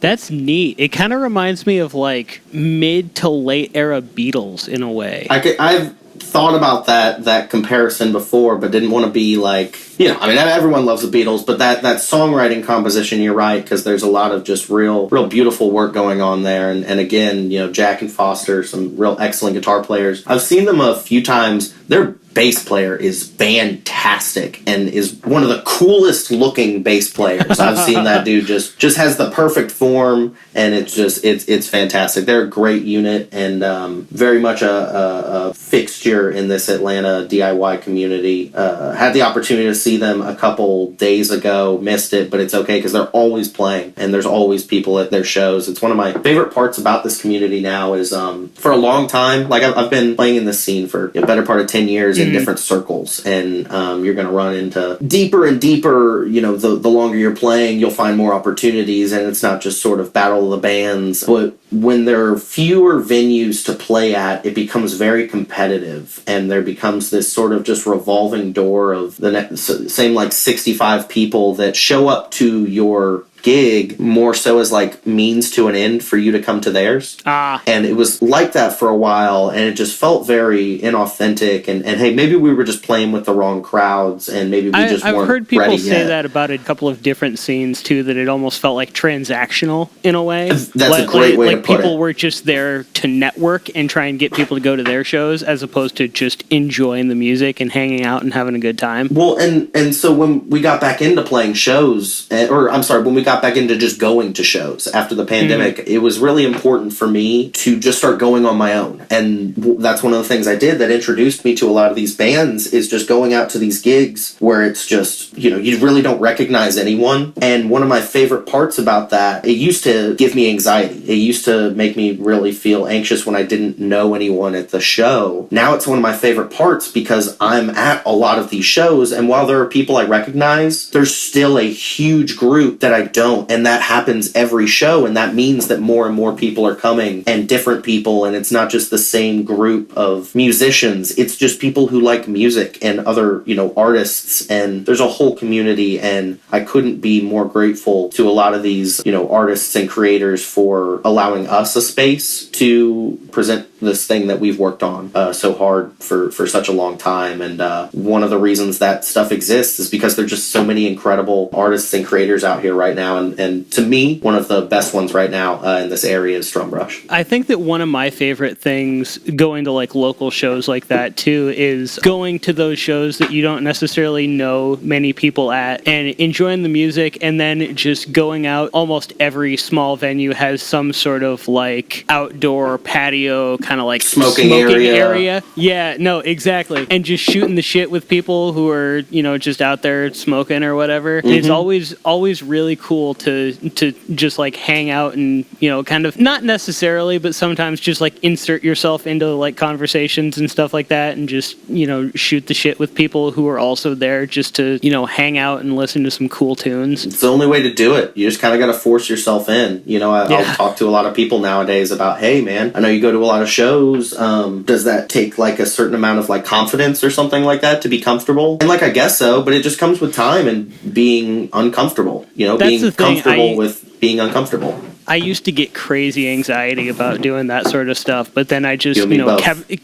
That's neat. It kind of reminds me of like mid to late era Beatles in a way. I've thought about that comparison before, but didn't want to be like, I mean, everyone loves the Beatles, but that songwriting composition, you're right, because there's a lot of just real beautiful work going on there. And again, Jack and Foster, some real excellent guitar players. I've seen them a few times. Their bass player is fantastic and is one of the coolest looking bass players I've seen. That dude just has the perfect form, and it's fantastic. They're a great unit, and very much a fixture in this Atlanta DIY community. Had the opportunity to see them a couple days ago, missed it, but it's okay because they're always playing and there's always people at their shows. It's one of my favorite parts about this community now is for a long time, like I've been playing in this scene for a better part of 10 years in different circles, and you're going to run into deeper and deeper, the longer you're playing, you'll find more opportunities, and it's not just sort of battle of the bands, but when there are fewer venues to play at, it becomes very competitive, and there becomes this sort of just revolving door of the same like 65 people that show up to your gig more so as like means to an end for you to come to theirs. And it was like that for a while, and it just felt very inauthentic, and hey, maybe we were just playing with the wrong crowds, and maybe we just weren't ready yet. I've heard people say that about a couple of different scenes too, that it almost felt like transactional in a way. That's a great way to put it. Like people were just there to network and try and get people to go to their shows as opposed to just enjoying the music and hanging out and having a good time. Well, and so when we got back into playing shows, when we got back into just going to shows after the pandemic, it was really important for me to just start going on my own. And that's one of the things I did that introduced me to a lot of these bands, is just going out to these gigs where it's just, you really don't recognize anyone. And one of my favorite parts about that, it used to give me anxiety. It used to make me really feel anxious when I didn't know anyone at the show. Now it's one of my favorite parts because I'm at a lot of these shows, and while there are people I recognize, there's still a huge group that I don't. And that happens every show, and that means that more and more people are coming, and different people, and it's not just the same group of musicians, it's just people who like music and other, artists, and there's a whole community, and I couldn't be more grateful to a lot of these, artists and creators for allowing us a space to present this thing that we've worked on so hard for such a long time. And one of the reasons that stuff exists is because there's just so many incredible artists and creators out here right now, and to me, one of the best ones right now in this area is Strumbrush. I think that one of my favorite things going to like local shows like that too is going to those shows that you don't necessarily know many people at and enjoying the music, and then just going out. Almost every small venue has some sort of like outdoor patio kind of like smoking area. Yeah, no, exactly. And just shooting the shit with people who are, just out there smoking or whatever. It's always really cool to just like hang out and, kind of not necessarily, but sometimes just like insert yourself into like conversations and stuff like that, and just, shoot the shit with people who are also there just to, hang out and listen to some cool tunes. It's the only way to do it. You just kind of got to force yourself in. I'll talk to a lot of people nowadays about, hey man, I know you go to a lot of shows. Does that take like a certain amount of like confidence or something like that to be comfortable? And like, I guess so, but it just comes with time and being uncomfortable, being comfortable with being uncomfortable. I used to get crazy anxiety about doing that sort of stuff, but then I just,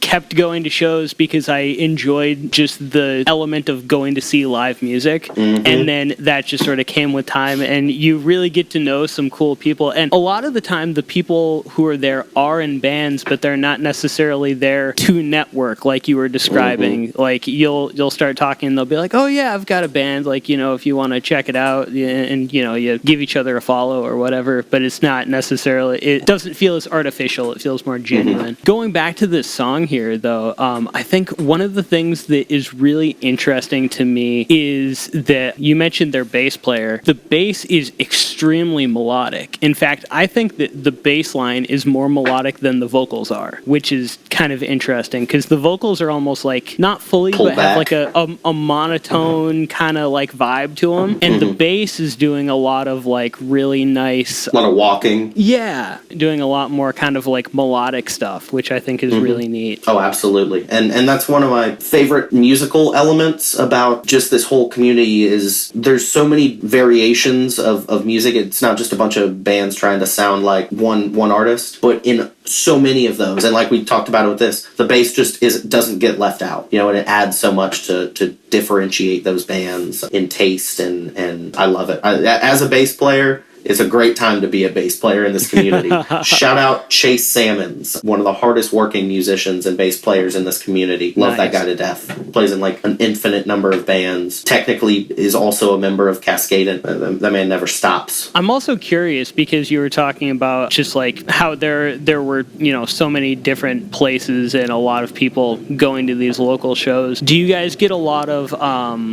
kept going to shows because I enjoyed just the element of going to see live music, and then that just sort of came with time, and you really get to know some cool people. And a lot of the time, the people who are there are in bands, but they're not necessarily there to network, like you were describing. Like you'll start talking, and they'll be like, "Oh yeah, I've got a band. Like if you want to check it out," and you give each other a follow or whatever. But it's not necessarily, it doesn't feel as artificial, it feels more genuine. Going back to this song here though, I think one of the things that is really interesting to me is that you mentioned their bass player. The bass is extremely melodic. In fact, I think that the bass line is more melodic than the vocals are, which is kind of interesting because the vocals are almost like not fully pull but back. Have like a monotone kind of like vibe to them, and the bass is doing a lot of like really nice a lot of walking. Yeah, doing a lot more kind of like melodic stuff, which I think is really neat. Oh, absolutely. And that's one of my favorite musical elements about just this whole community is there's so many variations of music. It's not just a bunch of bands trying to sound like one artist, but in so many of those, and like we talked about it with this, the bass just doesn't get left out, and it adds so much to differentiate those bands in taste, and I love it. As a bass player, it's a great time to be a bass player in this community. Shout out Chase Salmons, one of the hardest working musicians and bass players in this community. Love that guy to death. Plays in like an infinite number of bands. Technically is also a member of Cascadent. That man never stops. I'm also curious because you were talking about just like how there were, so many different places and a lot of people going to these local shows. Do you guys get a lot of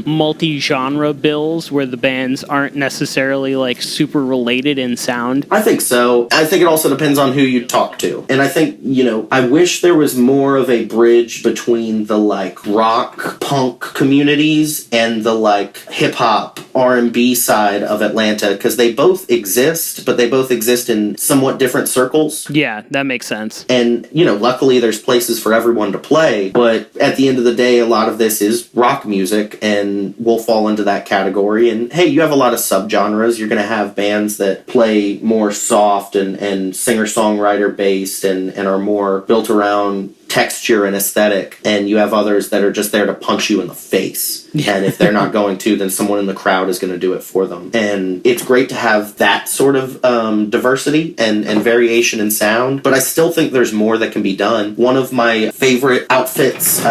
multi-genre bills where the bands aren't necessarily like super related in sound? I think so. I think it also depends on who you talk to. And I think, I wish there was more of a bridge between the like rock, punk communities and the like hip hop, R&B side of Atlanta, because they both exist, but they both exist in somewhat different circles. Yeah, that makes sense. And, luckily there's places for everyone to play, but at the end of the day, a lot of this is rock music and we'll fall into that category. And hey, you have a lot of subgenres. You're going to have bands that play more soft and singer-songwriter based and are more built around texture and aesthetic, and you have others that are just there to punch you in the face. And if they're not going to, then someone in the crowd is going to do it for them. And it's great to have that sort of diversity and variation in sound, but I still think there's more that can be done. One of my favorite outfits,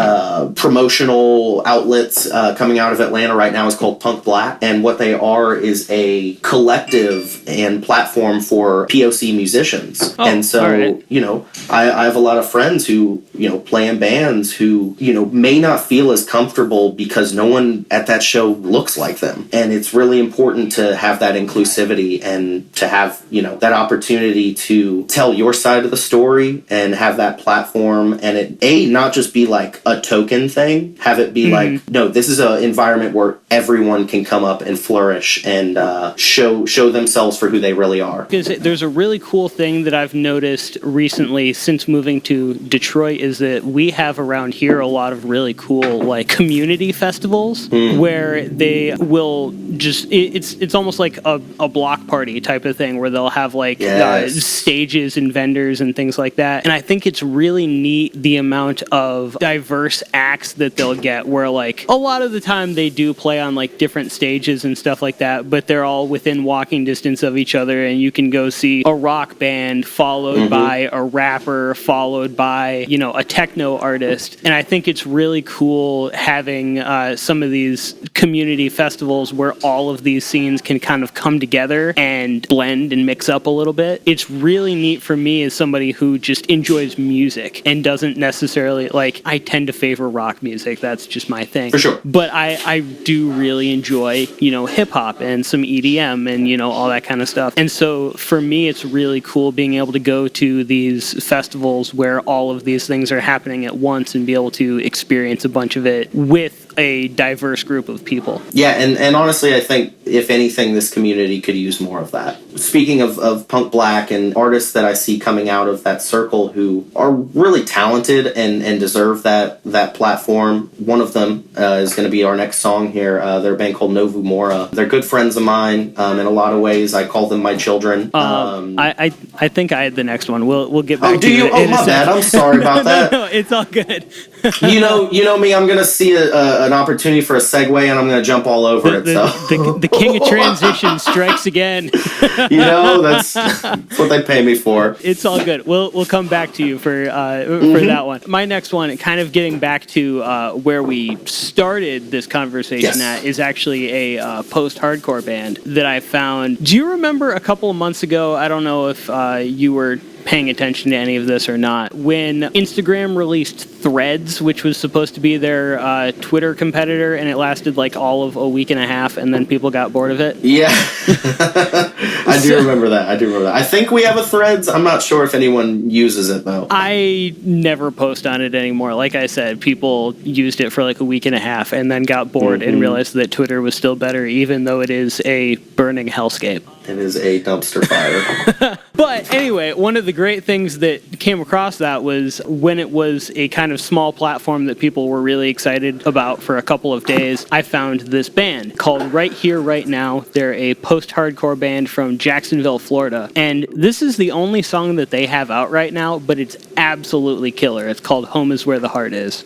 promotional outlets coming out of Atlanta right now is called Punk Black, and what they are is a collective and platform for POC musicians. And so, I have a lot of friends who play in bands who, may not feel as comfortable because no one at that show looks like them. And it's really important to have that inclusivity and to have, that opportunity to tell your side of the story and have that platform, and it, not just be like a token thing, have it be like, no, this is an environment where everyone can come up and flourish and show themselves for who they really are. Because there's a really cool thing that I've noticed recently since moving to Detroit is that we have around here a lot of really cool like community festivals where they will just it's almost like a block party type of thing where they'll have like stages and vendors and things like that. And I think it's really neat the amount of diverse acts that they'll get where like a lot of the time they do play on like different stages and stuff like that, but they're all within walking distance of each other, and you can go see a rock band followed by a rapper followed by a techno artist. And I think it's really cool having some of these community festivals where all of these scenes can kind of come together and blend and mix up a little bit. It's really neat for me as somebody who just enjoys music and doesn't necessarily like, I tend to favor rock music. That's just my thing. For sure. But I do really enjoy, hip hop and some EDM and, all that kind of stuff. And so for me, it's really cool being able to go to these festivals where all of these things are happening at once and be able to experience a bunch of it with a diverse group of people. Yeah, and honestly, I think, if anything, this community could use more of that. Speaking of Punk Black and artists that I see coming out of that circle who are really talented and deserve that platform, one of them is going to be our next song here. They're a band called Novu Mora. They're good friends of mine. In a lot of ways, I call them my children. I think I had the next one. We'll get back to do you? Oh, my bad. I'm sorry about that. No, it's all good. you know me. I'm going to see an opportunity for a segue, and I'm going to jump all over it. The king of transition strikes again. That's what they pay me for. It's all good. We'll come back to you for that one. My next one, kind of getting back to where we started this conversation at, is actually a post-hardcore band that I found. Do you remember a couple of months ago? I don't know if you were paying attention to any of this or not, when Instagram released Threads, which was supposed to be their Twitter competitor, and it lasted like all of a week and a half, and then people got bored of it. Yeah. I do remember that. I think we have a Threads. I'm not sure if anyone uses it, though. I never post on it anymore. Like I said, people used it for like a week and a half and then got bored and realized that Twitter was still better, even though it is a burning hellscape. It is a dumpster fire. But anyway, one of the great things that came across that was when it was a kind of small platform that people were really excited about for a couple of days, I found this band called Right Here, Right Now. They're a post-hardcore band from Jacksonville, Florida. And this is the only song that they have out right now, but it's absolutely killer. It's called Home Is Where the Heart Is.